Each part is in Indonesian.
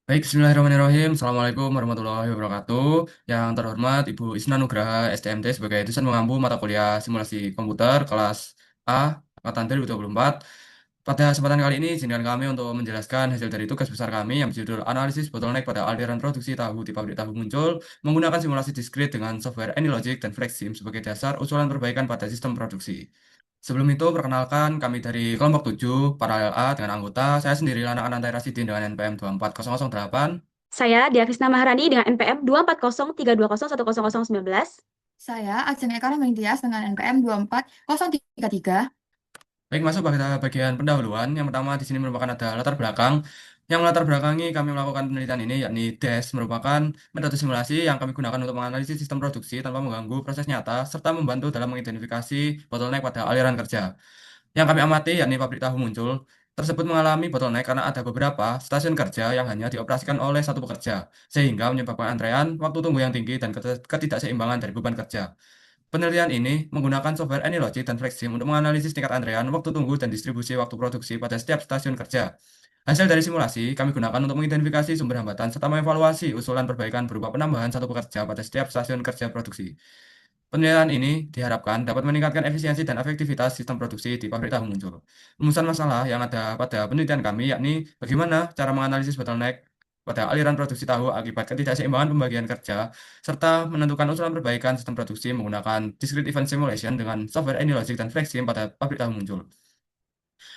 Baik, bismillahirrahmanirrahim. Assalamualaikum warahmatullahi wabarakatuh. Yang terhormat Ibu Isna Nugraha, STMT sebagai dosen mengampu mata kuliah simulasi komputer kelas A, angkatan 2024. Pada kesempatan kali ini, izinkan kami untuk menjelaskan hasil dari tugas besar kami yang berjudul Analisis Bottleneck pada Aliran Produksi Tahu di Pabrik Tahu Muncul menggunakan simulasi diskrit dengan software AnyLogic dan FlexSim sebagai dasar usulan perbaikan pada sistem produksi. Sebelum itu, perkenalkan kami dari kelompok 7 paralel A dengan anggota. Saya sendiri Lana Ananta Rasidin dengan NPM 240008. Saya Diavisna Maharani dengan NPM 24032010019. Saya Ajeng Eka Rahmantias dengan NPM 24033. Baik, masuk pada bagian pendahuluan. Yang pertama di sini merupakan ada latar belakang. Yang melatar belakangi kami melakukan penelitian ini, yakni DES, merupakan metode simulasi yang kami gunakan untuk menganalisis sistem produksi tanpa mengganggu proses nyata, serta membantu dalam mengidentifikasi bottleneck pada aliran kerja. Yang kami amati, yakni pabrik tahu muncul, tersebut mengalami bottleneck karena ada beberapa stasiun kerja yang hanya dioperasikan oleh satu pekerja, sehingga menyebabkan antrean, waktu tunggu yang tinggi, dan ketidakseimbangan dari beban kerja. Penelitian ini menggunakan software AnyLogic dan FlexSim untuk menganalisis tingkat antrean, waktu tunggu, dan distribusi waktu produksi pada setiap stasiun kerja. Hasil dari simulasi kami gunakan untuk mengidentifikasi sumber hambatan serta mengevaluasi usulan perbaikan berupa penambahan satu pekerja pada setiap stasiun kerja produksi. Penilaian ini diharapkan dapat meningkatkan efisiensi dan efektivitas sistem produksi di pabrik tahu muncul. Rumusan masalah yang ada pada penelitian kami yakni bagaimana cara menganalisis bottleneck pada aliran produksi tahu akibat ketidakseimbangan pembagian kerja, serta menentukan usulan perbaikan sistem produksi menggunakan discrete event simulation dengan software AnyLogic dan FlexSim pada pabrik tahu muncul.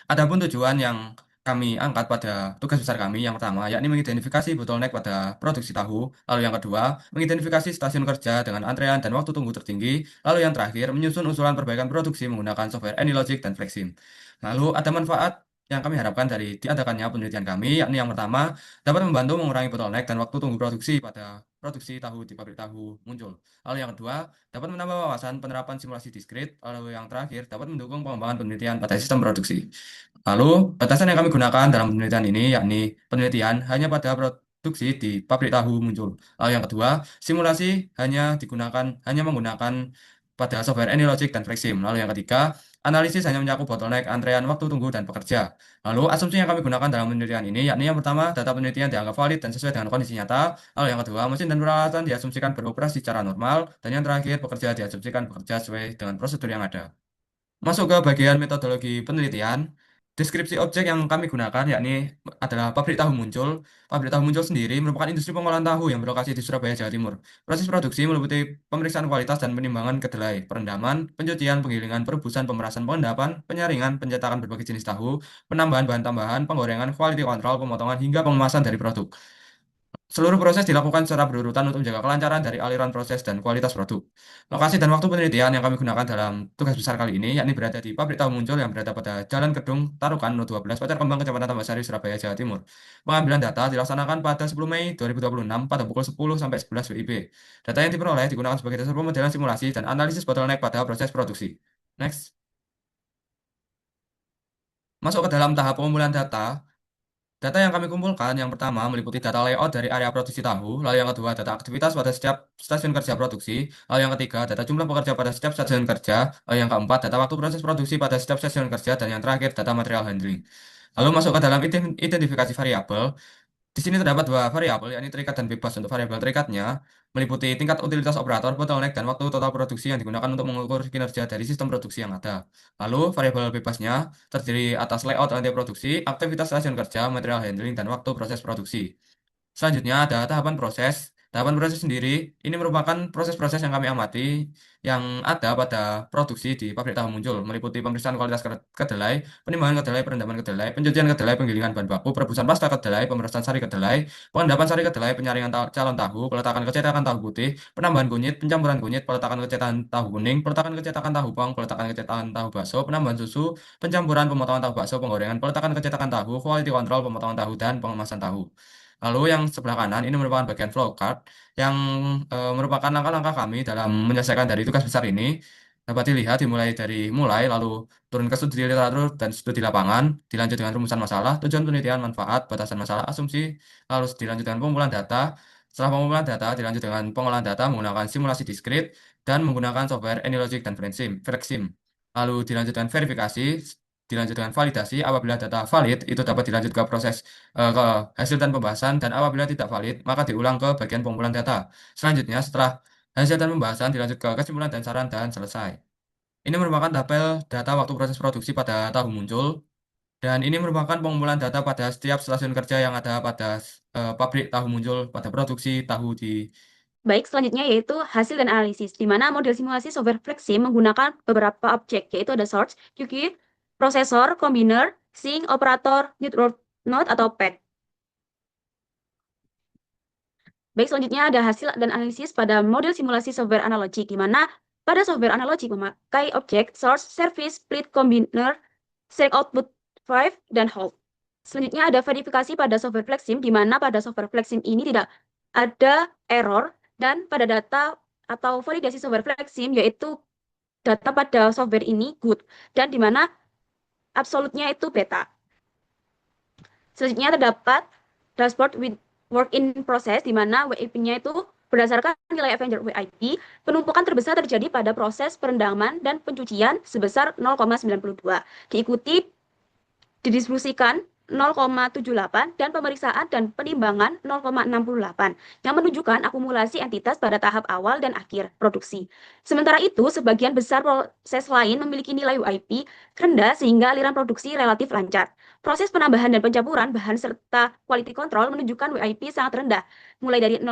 Adapun tujuan yang kami angkat pada tugas besar kami yang pertama, yakni mengidentifikasi bottleneck pada produksi tahu, lalu yang kedua, mengidentifikasi stasiun kerja dengan antrean dan waktu tunggu tertinggi, lalu yang terakhir, menyusun usulan perbaikan produksi menggunakan software AnyLogic dan FlexSim. Lalu ada manfaat yang kami harapkan dari diadakannya penelitian kami, yakni yang pertama, dapat membantu mengurangi bottleneck dan waktu tunggu produksi pada produksi tahu di pabrik tahu muncul. Lalu yang kedua, dapat menambah wawasan penerapan simulasi diskrit, lalu yang terakhir, dapat mendukung pengembangan penelitian pada sistem produksi. Lalu, batasan yang kami gunakan dalam penelitian ini yakni penelitian hanya pada produksi di pabrik tahu muncul. Lalu yang kedua, simulasi hanya menggunakan pada software AnyLogic dan FlexSim. Lalu yang ketiga, analisis hanya mencakup bottleneck, antrean, waktu tunggu, dan pekerja. Lalu, asumsi yang kami gunakan dalam penelitian ini yakni yang pertama, data penelitian dianggap valid dan sesuai dengan kondisi nyata. Lalu yang kedua, mesin dan peralatan diasumsikan beroperasi secara normal. Dan yang terakhir, pekerja diasumsikan bekerja sesuai dengan prosedur yang ada. Masuk ke bagian metodologi penelitian, deskripsi objek yang kami gunakan yakni adalah pabrik tahu muncul. Pabrik tahu muncul sendiri merupakan industri pengolahan tahu yang berlokasi di Surabaya, Jawa Timur. Proses produksi meliputi pemeriksaan kualitas dan penimbangan kedelai, perendaman, pencucian, penggilingan, perebusan, pemerasan, pengendapan, penyaringan, pencetakan berbagai jenis tahu, penambahan bahan tambahan, penggorengan, quality control, pemotongan, hingga pengemasan dari produk. Seluruh proses dilakukan secara berurutan untuk menjaga kelancaran dari aliran proses dan kualitas produk. Lokasi dan waktu penelitian yang kami gunakan dalam tugas besar kali ini, yakni berada di pabrik tahu muncul yang berada pada Jalan Kedung, Tarukan, No 12, Pacar Kembang, Kecamatan Tambak Surabaya, Jawa Timur. Pengambilan data dilaksanakan pada 10 Mei 2026 pada pukul 10 sampai 11 WIB. Data yang diperoleh digunakan sebagai dasar pemodelan simulasi dan analisis bottleneck pada proses produksi. Next. Masuk ke dalam tahap pengumpulan data. Data yang kami kumpulkan yang pertama meliputi data layout dari area produksi tahu, lalu yang kedua data aktivitas pada setiap stasiun kerja produksi, lalu yang ketiga data jumlah pekerja pada setiap stasiun kerja, lalu yang keempat data waktu proses produksi pada setiap stasiun kerja, dan yang terakhir data material handling. Lalu masuk ke dalam identifikasi variabel. Di sini terdapat dua variabel, yakni terikat dan bebas. Untuk variabel terikatnya, meliputi tingkat utilitas operator, bottleneck, dan waktu total produksi yang digunakan untuk mengukur kinerja dari sistem produksi yang ada. Lalu, variabel bebasnya terdiri atas layout rantai produksi, aktivitas stasiun kerja, material handling, dan waktu proses produksi. Selanjutnya ada tahapan proses. Tahapan proses sendiri ini merupakan proses-proses yang kami amati yang ada pada produksi di pabrik tahu muncul, meliputi pemeriksaan kualitas kedelai, penimbangan kedelai, perendaman kedelai, pencucian kedelai, penggilingan bahan baku, perebusan pasta kedelai, pemerasan sari kedelai, pengendapan sari kedelai, penyaringan calon tahu, peletakan kecetakan tahu putih, penambahan kunyit, pencampuran kunyit, peletakan kecetakan tahu kuning, peletakan kecetakan tahu pong, peletakan kecetakan tahu bakso, penambahan susu, pencampuran pemotongan tahu bakso, penggorengan, peletakan kecetakan tahu, quality control, pemotongan tahu, dan pengemasan tahu. Lalu yang sebelah kanan ini merupakan bagian flowchart yang merupakan langkah-langkah kami dalam menyelesaikan dari tugas besar ini. Dapat dilihat dimulai dari lalu turun ke studi literatur dan studi lapangan, dilanjut dengan rumusan masalah, tujuan penelitian, manfaat, batasan masalah, asumsi, lalu dilanjut dengan pengumpulan data. Setelah pengumpulan data, dilanjut dengan pengolahan data menggunakan simulasi diskrit dan menggunakan software AnyLogic dan FlexSim. Lalu dilanjutkan verifikasi. dilanjutkan validasi. Apabila data valid, itu dapat dilanjut ke proses ke hasil dan pembahasan, dan apabila tidak valid, maka diulang ke bagian pengumpulan data. Selanjutnya, setelah hasil dan pembahasan dilanjut ke kesimpulan dan saran dan selesai. Ini merupakan tabel data waktu proses produksi pada tahu muncul, dan ini merupakan pengumpulan data pada setiap stasiun kerja yang ada pada pabrik tahu muncul, pada produksi tahu di. Baik, selanjutnya yaitu hasil dan analisis, di mana model simulasi software Flexim menggunakan beberapa objek, yaitu ada source, QQ, prosesor, combiner, sink, operator, network node, atau pad. Baik, selanjutnya ada hasil dan analisis pada model simulasi software analogik, di mana pada software analogik memakai objek source, service, split, combiner, select output, 5, dan hold. Selanjutnya ada verifikasi pada software Flexim, di mana pada software Flexim ini tidak ada error, dan pada data atau validasi software Flexim, yaitu data pada software ini good, dan di mana absolutnya itu beta. Selanjutnya terdapat dashboard with work in process, di mana WIP-nya itu berdasarkan nilai Avenger WIP, penumpukan terbesar terjadi pada proses perendaman dan pencucian sebesar 0,92, diikuti didistribusikan 0,78 dan pemeriksaan dan penimbangan 0,68 yang menunjukkan akumulasi entitas pada tahap awal dan akhir produksi. Sementara itu, sebagian besar proses lain memiliki nilai WIP rendah sehingga aliran produksi relatif lancar. Proses penambahan dan pencampuran bahan serta quality control menunjukkan WIP sangat rendah, mulai dari 0,00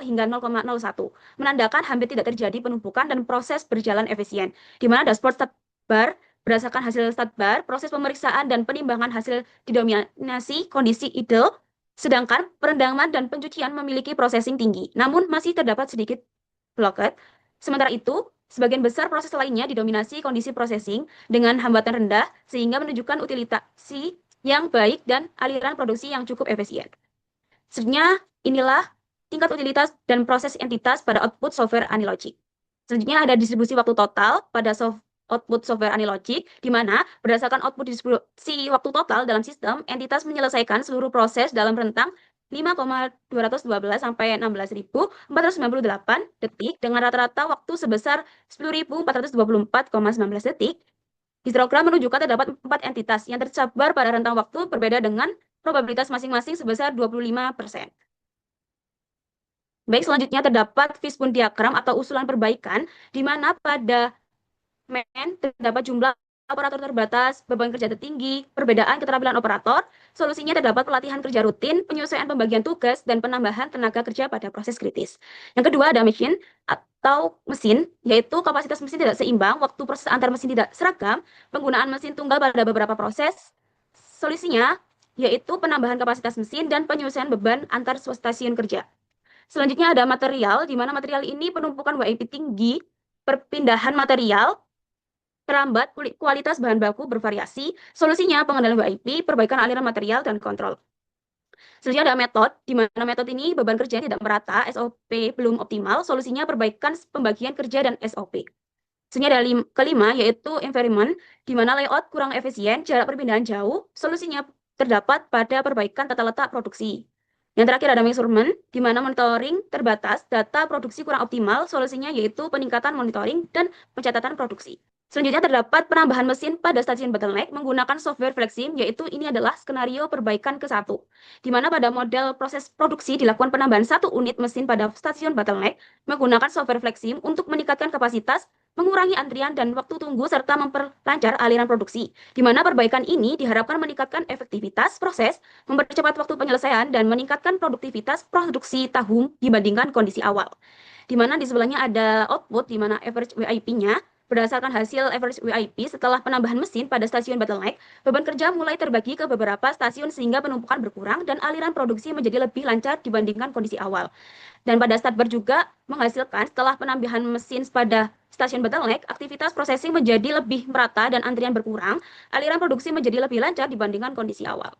hingga 0,01, menandakan hampir tidak terjadi penumpukan dan proses berjalan efisien, di mana dashboard stat bar berdasarkan hasil stat bar, proses pemeriksaan dan penimbangan hasil didominasi kondisi idle, sedangkan perendaman dan pencucian memiliki processing tinggi, namun masih terdapat sedikit blockade. Sementara itu, sebagian besar proses lainnya didominasi kondisi processing dengan hambatan rendah, sehingga menunjukkan utilisasi yang baik dan aliran produksi yang cukup efisien. Selanjutnya, inilah tingkat utilitas dan proses entitas pada output software analogic. Selanjutnya ada distribusi waktu total pada output software analogic, di mana berdasarkan output distribusi waktu total dalam sistem, entitas menyelesaikan seluruh proses dalam rentang 5,212 sampai 16.498 detik dengan rata-rata waktu sebesar 10.424,19 detik. Histogram menunjukkan terdapat 4 entitas yang tersebar pada rentang waktu berbeda dengan probabilitas masing-masing sebesar 25%. Baik, selanjutnya terdapat fishbone diagram atau usulan perbaikan, di mana pada terdapat jumlah operator terbatas, beban kerja tertinggi, perbedaan keterampilan operator. Solusinya terdapat pelatihan kerja rutin, penyelesaian pembagian tugas, dan penambahan tenaga kerja pada proses kritis. Yang kedua ada mesin atau mesin, yaitu kapasitas mesin tidak seimbang, waktu proses antar mesin tidak seragam, penggunaan mesin tunggal pada beberapa proses. Solusinya yaitu penambahan kapasitas mesin dan penyelesaian beban antar stasiun kerja. Selanjutnya ada material, di mana material ini penumpukan WIP tinggi, perpindahan material terlambat, kualitas bahan baku bervariasi. Solusinya pengendalian WIP, perbaikan aliran material, dan kontrol. Selanjutnya ada metode, di mana metode ini beban kerja tidak merata, SOP belum optimal. Solusinya perbaikan pembagian kerja dan SOP. Selanjutnya ada kelima, yaitu environment, di mana layout kurang efisien, jarak perpindahan jauh. Solusinya terdapat pada perbaikan tata letak produksi. Yang terakhir ada measurement, di mana monitoring terbatas, data produksi kurang optimal. Solusinya yaitu peningkatan monitoring dan pencatatan produksi. Selanjutnya terdapat penambahan mesin pada stasiun bottleneck menggunakan software Flexim, yaitu ini adalah skenario perbaikan ke-1, di mana pada model proses produksi dilakukan penambahan 1 unit mesin pada stasiun bottleneck menggunakan software Flexim untuk meningkatkan kapasitas, mengurangi antrian dan waktu tunggu, serta memperlancar aliran produksi, di mana perbaikan ini diharapkan meningkatkan efektivitas proses, mempercepat waktu penyelesaian, dan meningkatkan produktivitas produksi tahu dibandingkan kondisi awal. Di mana di sebelahnya ada output, di mana average WIP-nya berdasarkan hasil average WIP setelah penambahan mesin pada stasiun bottleneck, beban kerja mulai terbagi ke beberapa stasiun sehingga penumpukan berkurang dan aliran produksi menjadi lebih lancar dibandingkan kondisi awal. Dan pada start bar juga menghasilkan setelah penambahan mesin pada stasiun bottleneck, aktivitas processing menjadi lebih merata dan antrian berkurang, aliran produksi menjadi lebih lancar dibandingkan kondisi awal.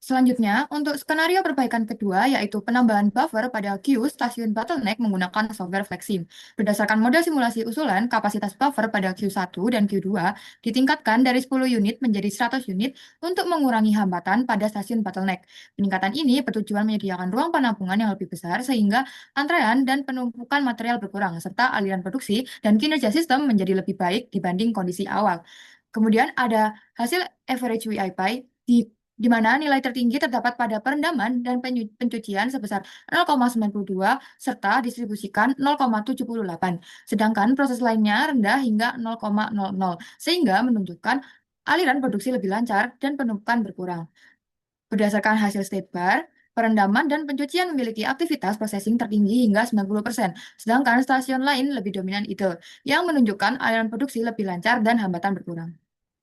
Selanjutnya, untuk skenario perbaikan kedua, yaitu penambahan buffer pada queue stasiun bottleneck menggunakan software Flexim. Berdasarkan model simulasi usulan, kapasitas buffer pada Q1 dan Q2 ditingkatkan dari 10 unit menjadi 100 unit untuk mengurangi hambatan pada stasiun bottleneck. Peningkatan ini bertujuan menyediakan ruang penampungan yang lebih besar sehingga antrean dan penumpukan material berkurang, serta aliran produksi dan kinerja sistem menjadi lebih baik dibanding kondisi awal. Kemudian ada hasil average WIPI di mana nilai tertinggi terdapat pada perendaman dan pencucian sebesar 0,92 serta distribusikan 0,78. Sedangkan proses lainnya rendah hingga 0,00 sehingga menunjukkan aliran produksi lebih lancar dan penumpukan berkurang. Berdasarkan hasil state bar, perendaman dan pencucian memiliki aktivitas processing tertinggi hingga 90%, sedangkan stasiun lain lebih dominan idle, yang menunjukkan aliran produksi lebih lancar dan hambatan berkurang.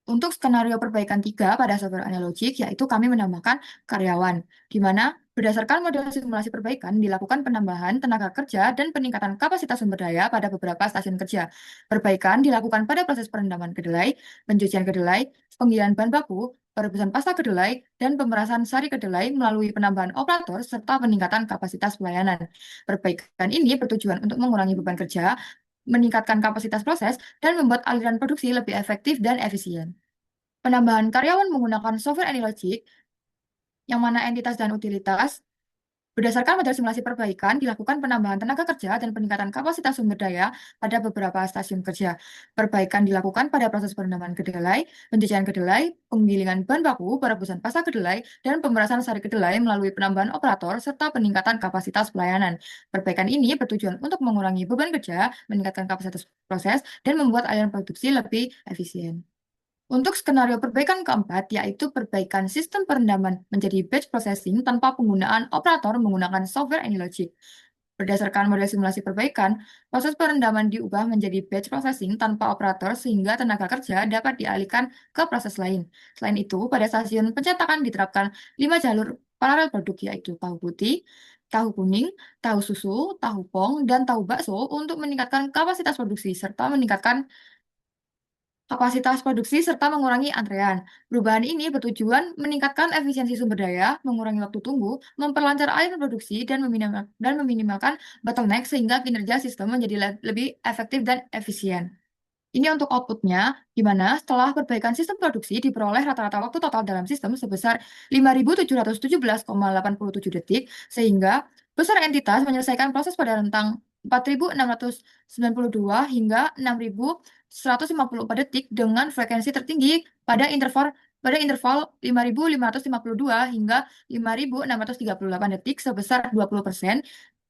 Untuk skenario perbaikan 3 pada software analogic, yaitu kami menambahkan karyawan, di mana berdasarkan model simulasi perbaikan dilakukan penambahan tenaga kerja dan peningkatan kapasitas sumber daya pada beberapa stasiun kerja. Perbaikan dilakukan pada proses perendaman kedelai, pencucian kedelai, penggilingan bahan baku, perebusan pasta kedelai, dan pemerasan sari kedelai melalui penambahan operator serta peningkatan kapasitas pelayanan. Perbaikan ini bertujuan untuk mengurangi beban kerja, meningkatkan kapasitas proses, dan membuat aliran produksi lebih efektif dan efisien. Penambahan karyawan menggunakan software analogic, yang mana entitas dan utilitas, berdasarkan model simulasi perbaikan, dilakukan penambahan tenaga kerja dan peningkatan kapasitas sumber daya pada beberapa stasiun kerja. Perbaikan dilakukan pada proses perendaman kedelai, pencucian kedelai, penggilingan bahan baku, perebusan pasta kedelai, dan pemerasan sari kedelai melalui penambahan operator serta peningkatan kapasitas pelayanan. Perbaikan ini bertujuan untuk mengurangi beban kerja, meningkatkan kapasitas proses, dan membuat aliran produksi lebih efisien. Untuk skenario perbaikan keempat, yaitu perbaikan sistem perendaman menjadi batch processing tanpa penggunaan operator menggunakan software analogic. Berdasarkan model simulasi perbaikan, proses perendaman diubah menjadi batch processing tanpa operator sehingga tenaga kerja dapat dialihkan ke proses lain. Selain itu, pada stasiun pencetakan diterapkan 5 jalur paralel produk, yaitu tahu putih, tahu kuning, tahu susu, tahu pong, dan tahu bakso untuk meningkatkan kapasitas produksi serta meningkatkan kapasitas produksi serta mengurangi antrean. Perubahan ini bertujuan meningkatkan efisiensi sumber daya, mengurangi waktu tunggu, memperlancar aliran produksi, dan meminimalkan bottleneck sehingga kinerja sistem menjadi lebih efektif dan efisien. Ini untuk outputnya, di mana setelah perbaikan sistem produksi diperoleh rata-rata waktu total dalam sistem sebesar 5.717,87 detik, sehingga besar entitas menyelesaikan proses pada rentang 4.692 hingga 6.154 detik dengan frekuensi tertinggi pada interval 5.552 hingga 5.638 detik sebesar 20%,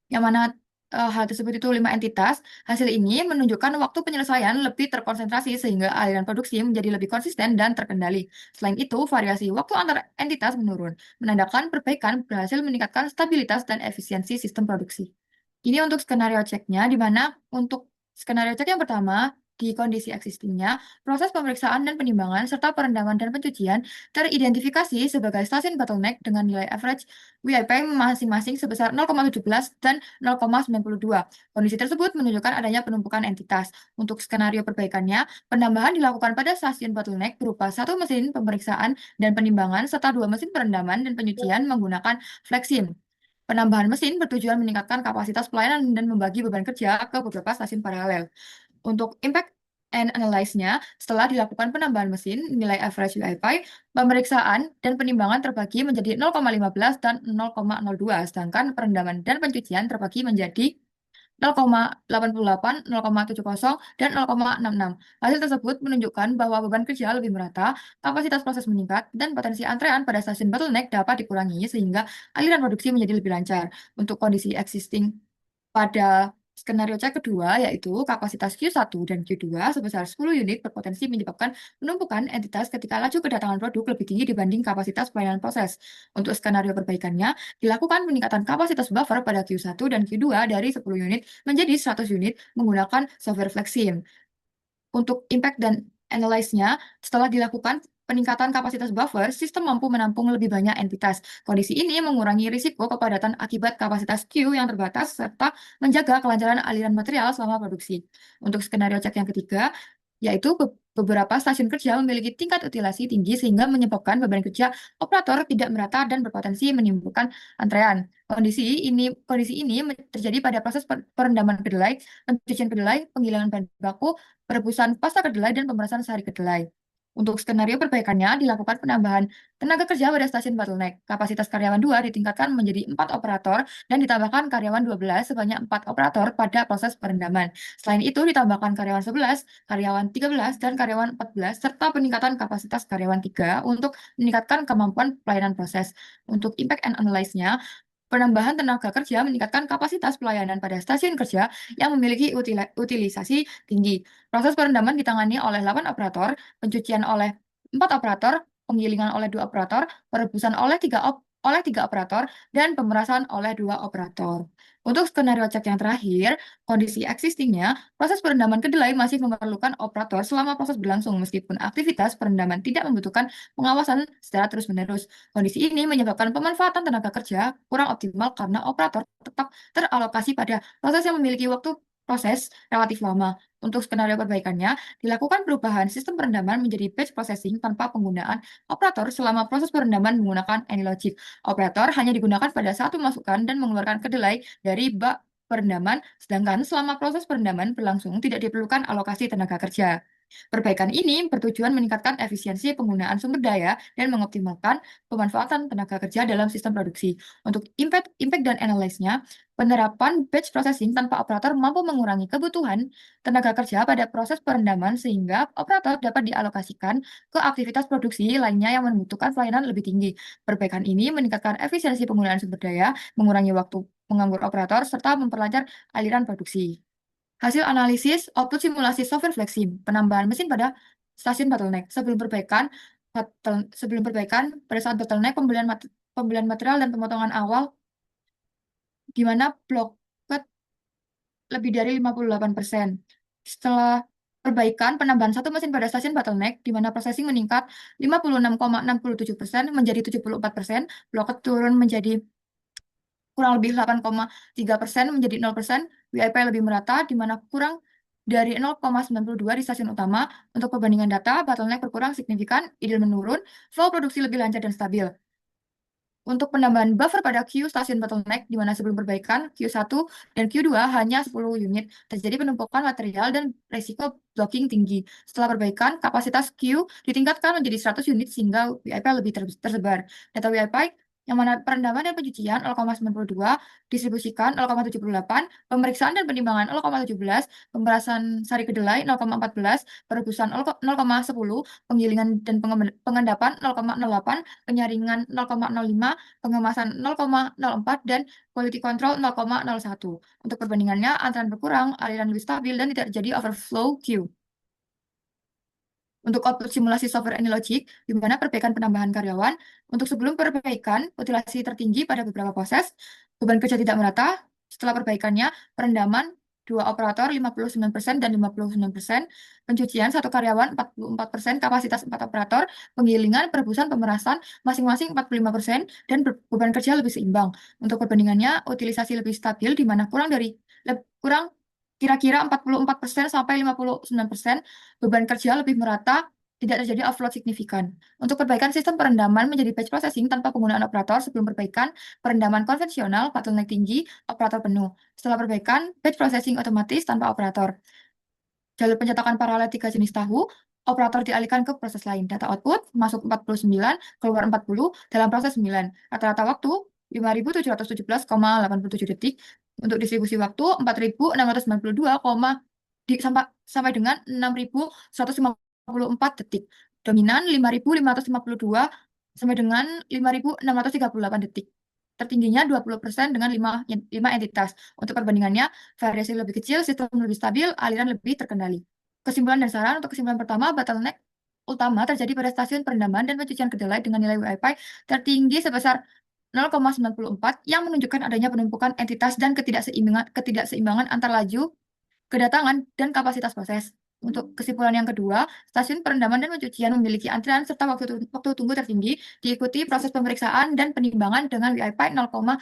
yang mana hal tersebut itu 5 entitas. Hasil ini menunjukkan waktu penyelesaian lebih terkonsentrasi sehingga aliran produksi menjadi lebih konsisten dan terkendali. Selain itu, variasi waktu antar entitas menurun, menandakan perbaikan berhasil meningkatkan stabilitas dan efisiensi sistem produksi. Ini untuk skenario ceknya, di mana untuk skenario cek yang pertama, di kondisi existingnya, proses pemeriksaan dan penimbangan serta perendaman dan pencucian teridentifikasi sebagai stasiun bottleneck dengan nilai average WIP masing-masing sebesar 0,17 dan 0,92. Kondisi tersebut menunjukkan adanya penumpukan entitas. Untuk skenario perbaikannya, penambahan dilakukan pada stasiun bottleneck berupa 1 mesin pemeriksaan dan penimbangan serta 2 mesin perendaman dan pencucian menggunakan FlexSim. Penambahan mesin bertujuan meningkatkan kapasitas pelayanan dan membagi beban kerja ke beberapa stasiun paralel. Untuk impact and analyze-nya, setelah dilakukan penambahan mesin, nilai average WIPI, pemeriksaan, dan penimbangan terbagi menjadi 0,15 dan 0,02, sedangkan perendaman dan pencucian terbagi menjadi 0,88, 0,70, dan 0,66. Hasil tersebut menunjukkan bahwa beban kerja lebih merata, kapasitas proses meningkat, dan potensi antrean pada stasiun bottleneck dapat dikurangi sehingga aliran produksi menjadi lebih lancar. Untuk kondisi existing pada skenario cek kedua, yaitu kapasitas Q1 dan Q2 sebesar 10 unit berpotensi menyebabkan penumpukan entitas ketika laju kedatangan produk lebih tinggi dibanding kapasitas pelayanan proses. Untuk skenario perbaikannya, dilakukan peningkatan kapasitas buffer pada Q1 dan Q2 dari 10 unit menjadi 100 unit menggunakan software FlexSim. Untuk impact dan analyze-nya, setelah dilakukan peningkatan kapasitas buffer, sistem mampu menampung lebih banyak entitas. Kondisi ini mengurangi risiko kepadatan akibat kapasitas Q yang terbatas serta menjaga kelancaran aliran material selama produksi. Untuk skenario cek yang ketiga, yaitu beberapa stasiun kerja memiliki tingkat utilasi tinggi sehingga menyebabkan beban kerja operator tidak merata dan berpotensi menimbulkan antrean. Kondisi ini terjadi pada proses perendaman kedelai, pencucian kedelai, penggilingan bahan baku, perebusan pasta kedelai, dan pemerasan sari kedelai. Untuk skenario perbaikannya, dilakukan penambahan tenaga kerja pada stasiun bottleneck. Kapasitas karyawan 2 ditingkatkan menjadi 4 operator dan ditambahkan karyawan 12 sebanyak 4 operator pada proses perendaman. Selain itu, ditambahkan karyawan 11, karyawan 13, dan karyawan 14, serta peningkatan kapasitas karyawan 3 untuk meningkatkan kemampuan pelayanan proses. Untuk impact and analyze-nya, penambahan tenaga kerja meningkatkan kapasitas pelayanan pada stasiun kerja yang memiliki utilisasi tinggi. Proses perendaman ditangani oleh 8 operator, pencucian oleh 4 operator, penggilingan oleh 2 operator, perebusan oleh 3 operator, dan pemerasan oleh 2 operator. Untuk skenario cek yang terakhir, kondisi existingnya, proses perendaman kedelai masih memerlukan operator selama proses berlangsung meskipun aktivitas perendaman tidak membutuhkan pengawasan secara terus-menerus. Kondisi ini menyebabkan pemanfaatan tenaga kerja kurang optimal karena operator tetap teralokasi pada proses yang memiliki waktu proses relatif lama. Untuk skenario perbaikannya, dilakukan perubahan sistem perendaman menjadi batch processing tanpa penggunaan operator selama proses perendaman menggunakan AnyLogic. Operator hanya digunakan pada saat memasukkan dan mengeluarkan kedelai dari bak perendaman, sedangkan selama proses perendaman berlangsung tidak diperlukan alokasi tenaga kerja. Perbaikan ini bertujuan meningkatkan efisiensi penggunaan sumber daya dan mengoptimalkan pemanfaatan tenaga kerja dalam sistem produksi. Untuk impact dan analyze-nya, penerapan batch processing tanpa operator mampu mengurangi kebutuhan tenaga kerja pada proses perendaman sehingga operator dapat dialokasikan ke aktivitas produksi lainnya yang membutuhkan pelayanan lebih tinggi. Perbaikan ini meningkatkan efisiensi penggunaan sumber daya, mengurangi waktu menganggur operator, serta memperlancar aliran produksi. Hasil analisis output simulasi software Flexim, penambahan mesin pada stasiun bottleneck. Sebelum perbaikan, pada saat bottleneck, pembelian material dan pemotongan awal, di mana blok lebih dari 58%. Setelah perbaikan, penambahan satu mesin pada stasiun bottleneck, di mana processing meningkat 56,67% menjadi 74%, blok turun menjadi kurang lebih 8,3% menjadi 0%, WIP lebih merata, di mana kurang dari 0,92 di stasiun utama. Untuk perbandingan data, bottleneck berkurang signifikan, idle menurun, flow produksi lebih lancar dan stabil. Untuk penambahan buffer pada queue stasiun bottleneck, di mana sebelum perbaikan, Q1 dan Q2 hanya 10 unit, terjadi penumpukan material dan resiko blocking tinggi. Setelah perbaikan, kapasitas queue ditingkatkan menjadi 100 unit sehingga WIP lebih tersebar. Data WIP yang mana perendaman dan pencucian 0,92, distribusikan 0,78, pemeriksaan dan penimbangan 0,17, pemerasan sari kedelai 0,14, perebusan 0,10, penggilingan dan pengendapan 0,08, penyaringan 0,05, pengemasan 0,04, dan quality control 0,01. Untuk perbandingannya, antrean berkurang, aliran lebih stabil, dan tidak terjadi overflow queue. Untuk output simulasi software AnyLogic, di mana perbaikan penambahan karyawan, untuk sebelum perbaikan, mutilasi tertinggi pada beberapa proses, beban kerja tidak merata, setelah perbaikannya, perendaman, 2 operator 59% dan 59%, pencucian 1 karyawan 44%, kapasitas 4 operator, penggilingan, perebusan, pemerasan, masing-masing 45%, dan beban kerja lebih seimbang. Untuk perbandingannya, utilisasi lebih stabil, di mana kurang kira-kira 44% sampai 59%, beban kerja lebih merata, tidak terjadi offload signifikan. Untuk perbaikan sistem perendaman menjadi batch processing tanpa penggunaan operator sebelum perbaikan, perendaman konvensional, bottleneck tinggi, operator penuh. Setelah perbaikan, batch processing otomatis tanpa operator. Jalur pencetakan paralel 3 jenis tahu, operator dialihkan ke proses lain. Data output masuk 49, keluar 40 dalam proses 9. Rata-rata waktu 5.717,87 detik. Untuk distribusi waktu 4.692, sampai dengan 6.154 detik. Dominan 5.552 sampai dengan 5.638 detik. Tertingginya 20% dengan 5 entitas. Untuk perbandingannya, variasi lebih kecil, sistem lebih stabil, aliran lebih terkendali. Kesimpulan dan saran untuk kesimpulan pertama, bottleneck utama terjadi pada stasiun perendaman dan pencucian kedelai dengan nilai WIP tertinggi sebesar 0,94 yang menunjukkan adanya penumpukan entitas dan ketidakseimbangan antar laju kedatangan dan kapasitas proses. Untuk kesimpulan yang kedua, stasiun perendaman dan pencucian memiliki antrian serta waktu tunggu tertinggi, diikuti proses pemeriksaan dan penimbangan dengan WIP 0,68,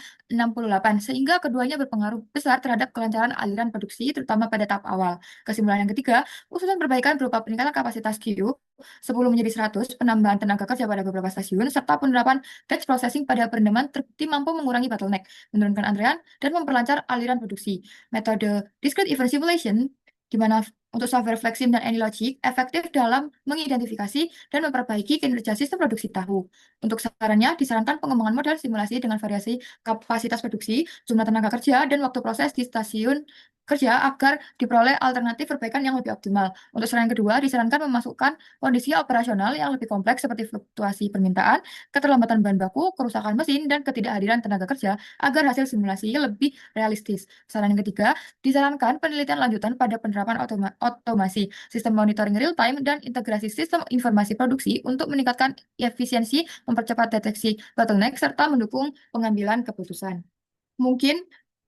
sehingga keduanya berpengaruh besar terhadap kelancaran aliran produksi, terutama pada tahap awal. Kesimpulan yang ketiga, usulan perbaikan berupa peningkatan kapasitas queue 10 menjadi 100, penambahan tenaga kerja pada beberapa stasiun, serta penerapan batch processing pada perendaman terbukti mampu mengurangi bottleneck, menurunkan antrean, dan memperlancar aliran produksi. Metode discrete event simulation, di mana Untuk software Flexim dan AnyLogic efektif dalam mengidentifikasi dan memperbaiki kinerja sistem produksi tahu. Untuk sarannya, disarankan pengembangan model simulasi dengan variasi kapasitas produksi, jumlah tenaga kerja, dan waktu proses di stasiun kerja agar diperoleh alternatif perbaikan yang lebih optimal. Untuk saran kedua, disarankan memasukkan kondisi operasional yang lebih kompleks seperti fluktuasi permintaan, keterlambatan bahan baku, kerusakan mesin, dan ketidakhadiran tenaga kerja agar hasil simulasi lebih realistis. Saran yang ketiga, disarankan penelitian lanjutan pada penerapan otomasi, sistem monitoring real time, dan integrasi sistem informasi produksi untuk meningkatkan efisiensi, mempercepat deteksi bottleneck, serta mendukung pengambilan keputusan. Mungkin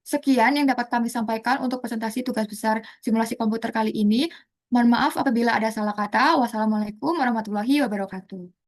sekian yang dapat kami sampaikan untuk presentasi tugas besar simulasi komputer kali ini. Mohon maaf apabila ada salah kata. Wassalamualaikum warahmatullahi wabarakatuh.